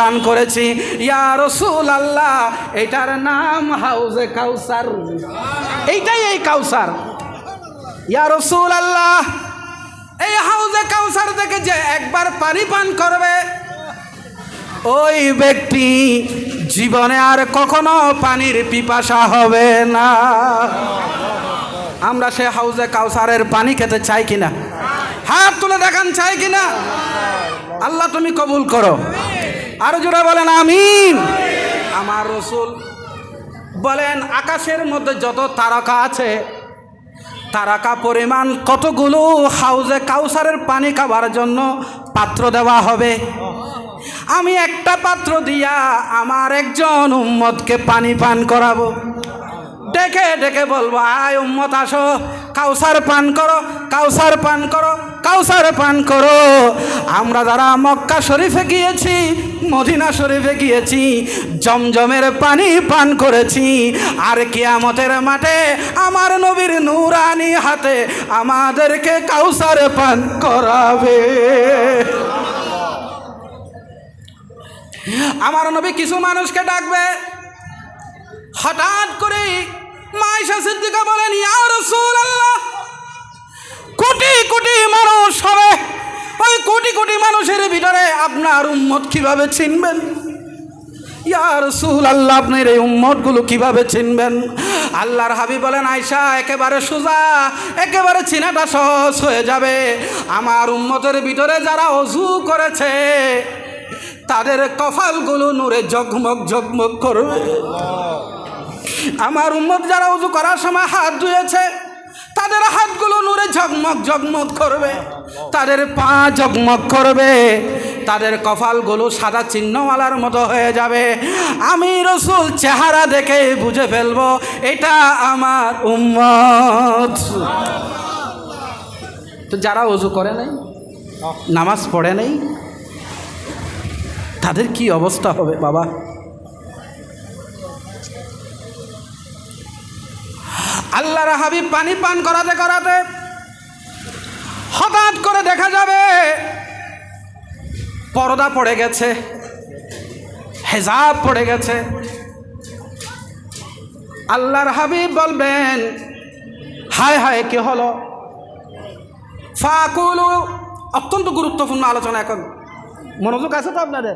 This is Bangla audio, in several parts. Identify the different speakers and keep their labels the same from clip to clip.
Speaker 1: দান করেছি। ইয়া রাসূলুল্লাহ, এটার নাম হাউজে কাউসার। এইটাই এই কাউসার। ইয়া রাসূলুল্লাহ, এই হাউজে কাউসার থেকে যে একবার পানি পান করবে, ওই ব্যক্তি জীবনে আর কখনো পানির পিপাসা হবে না। আমরা সে হাউজে কাউসারের পানি খেতে চাই কিনা? হাত তুলে দেখান, চাই কিনা? আল্লাহ তুমি কবুল করো। আরো জোরে বলেন আমিন। আমার রাসূল বলেন, আকাশের মধ্যে যত তারকা আছে, তারকা পরিমাণ কতগুলো হাউজে কাউসারের পানি খাবার জন্য পাত্র দেওয়া হবে। আমি একটা পাত্র দিয়া আমার একজন উম্মতকে পানি পান করাবো। ডেকে ডেকে বলবো, আয় উম্মত আসো, কাউসার পান করো, কাউসার পান করো, কাউসার পান করো। আমরা যারা মক্কা শরীফে গিয়েছি, মদিনা শরীফে গিয়েছি, জমজমের পানি পান করেছি, আর কিয়ামতের মাঠে আমার নবীর নূরানি হাতে আমাদেরকে কাউসার পান করাবে। আমার নবী কিছু মানুষকে ডাকবে। হঠাৎ করে মা আয়েশা সিদ্দিকা বলেন, ইয়া রাসূলুল্লাহ, কোটি কোটি মানুষ হবে, ওই কোটি কোটি মানুষের ভিতরে আপনার উম্মত কিভাবে চিনবেন? ইয়া রাসূলুল্লাহ, আপনার এই উম্মতগুলো কিভাবে চিনবেন? আল্লাহর হাবিব বলেন, আয়েশা, একেবারে সোজা, একেবারে চিনাটা সহজ হয়ে যাবে। আমার উম্মতের ভিতরে যারা ওযু করেছে, তাদের কপালগুলো নূরে জগমগ জগমগ করবে। আমার উম্মত যারা ওযু করার সময় হাত ধুয়েছে, তাদের হাতগুলো নূরে ঝকমক ঝকমক করবে, তাদের পা ঝকমক করবে, তাদের কপালগুলো সাদা চিহ্নওয়ালার মতো হয়ে যাবে। আমি রাসূল চেহারা দেখে বুঝে ফেলবো এটা আমার উম্মত। তো যারা ওযু করে নাই, নামাজ পড়ে নাই, তাদের কি অবস্থা হবে বাবা? আল্লাহর হাবিব পানি পান করাতে করাতে হঠাৎ করে দেখা যাবে পর্দা পড়ে গেছে, হিজাব পড়ে গেছে। আল্লাহর হাবিব বলবেন, হায় হায় কি হলো? ফাকুলু, অত্যন্ত গুরুত্বপূর্ণ আলোচনা, এখন মনোযোগ আছে তো আপনাদের?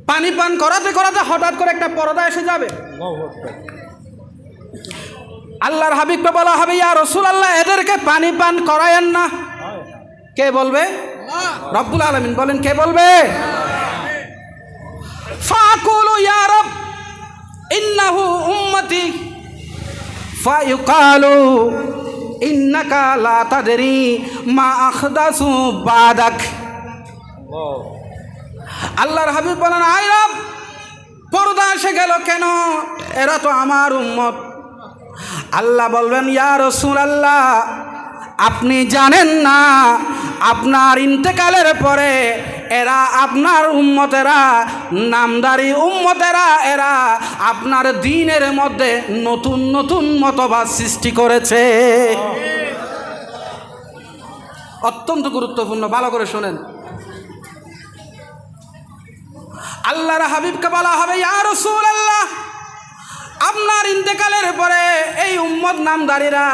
Speaker 1: পানি পান করাতে করাতে হঠাৎ করে একটা পর্দা এসে যাবে। আল্লাহর হাবিবকে বলা হবে, ইয়া রাসূলুল্লাহ, এদেরকে পানি পান করায়েন না। কে বলবে? রব্বুল আলামিন বলেন, কে বলবে? ফাকুলু ইয়া রাব ইন্নাহু উম্মতি ফায়ুকালু ইন্নাকা লা তাদরি মা আখদাসু বাদাক। আল্লাহর হাবিব বলেন, আয় রব, পর্দা এসে গেল কেন? এরা তো আমার উম্মত। আল্লাহ বলবেন, ইয়া রাসূলুল্লাহ, আপনি জানেন না, আপনার ইন্তেকালের পরে এরা আপনার উম্মতেরা, নামদারি উম্মতেরা, এরা আপনার দ্বীনের মধ্যে নতুন নতুন মতবাদ সৃষ্টি করেছে। অত্যন্ত গুরুত্বপূর্ণ, ভালো করে শোনেন। আল্লাহর হাবিবকে বলা হবে, ইয়া রাসূলুল্লাহ, আপনার ইন্তেকালের পরে এই উম্মত নামদারিরা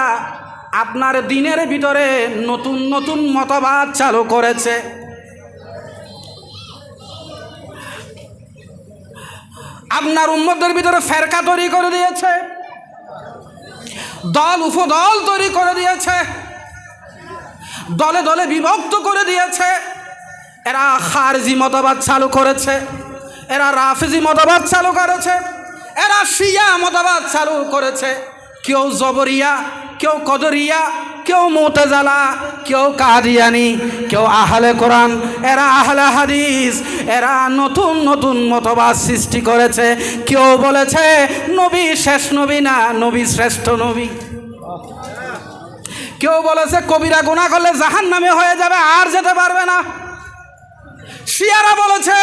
Speaker 1: আপনার দ্বীনের ভিতরে নতুন নতুন মতবাদ চালু করেছে। আপনার উম্মতের ভিতরে ফেরকা তৈরি করে দিয়েছে, দল উপদল তৈরি করে দিয়েছে, দলে দলে বিভক্ত করে দিয়েছে। এরা খারজি মতবাদ চালু করেছে, এরা রাফিজি মতবাদ চালু করেছে, এরা শিয়া মতবাদ চালু করেছে। কেউ জবরিয়া, কেউ কদরিয়া, কেউ মুতাজিলা, কেউ কাদিয়ানি, কেউ আহলে কোরআন, এরা আহলে হাদিস। এরা নতুন নতুন মতবাদ সৃষ্টি করেছে। কেউ বলেছে নবী শেষ নবী না, নবী শ্রেষ্ঠ নবী। কেউ বলেছে কবিরা গুনাহ করলে জাহান্নামে হয়ে যাবে, আর যেতে পারবে না। শিয়ারা বলেছে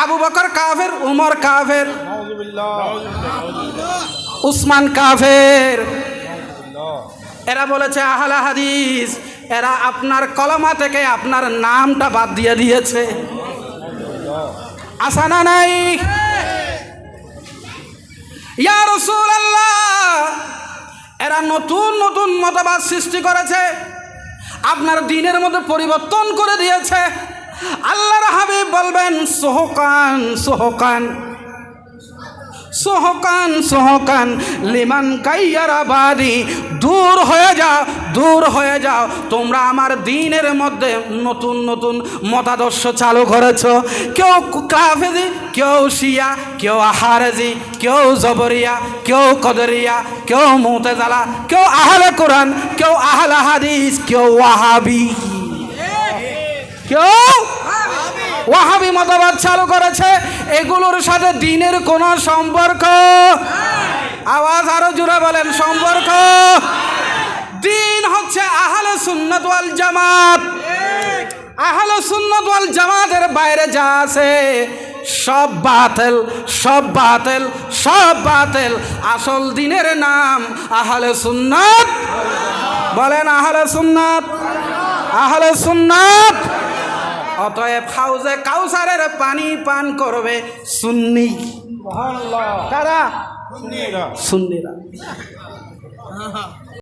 Speaker 1: আবু বকর কাফের, উমর কাফের, উসমান কাফের। এরা বলেছে আহলে হাদিস, এরা আপনার কলমা থেকে আপনার নামটা বাদ দিয়ে দিয়েছে। আসা না নাই? ইয়া রাসূলুল্লাহ, এরা নতুন নতুন মতবাদ সৃষ্টি করেছে, আপনার দ্বীনের মধ্যে পরিবর্তন করে দিয়েছে। আল্লাহর হাবিব বলবেন সোহকান সোহকান সোহকান সোহকান লিমান কাইয়ারাবাদি, দূর হয়ে যাও, দূর হয়ে যাও, তোমরা আমার দ্বীনের মধ্যে নতুন নতুন মতাদর্শ চালু করেছ। কেউ কাফেজি, কেউ শিয়া, কেউ আহারেজি, কেউ জবরিয়া, কেউ কদরিয়া, কেউ মুতাজিলা, কেউ আহলে কোরআন, কেউ আহলে হাদিস, কেউ ওয়াহাবি, কেউ ওয়াহাবি মতবাদ চালু করেছে। এগুলোর সাথে দ্বীনের কোনো সম্পর্ক, আওয়াজ আরো জোরে বলেন, সম্পর্ক। দ্বীন হচ্ছে আহলে সুন্নাত ওয়াল জামাত। আহলে সুন্নাত ওয়াল জামাতের বাইরে যা আছে সব বাতিল, সব বাতিল, সব বাতিল। আসল দ্বীনের নাম আহলে সুন্নাত। বলেন আহলে সুন্নাত, আহলে সুন্নাত। অতএব হাউজে কাউসারের পানি পান করবে সুন্নি। কারা? সুন্নিরা।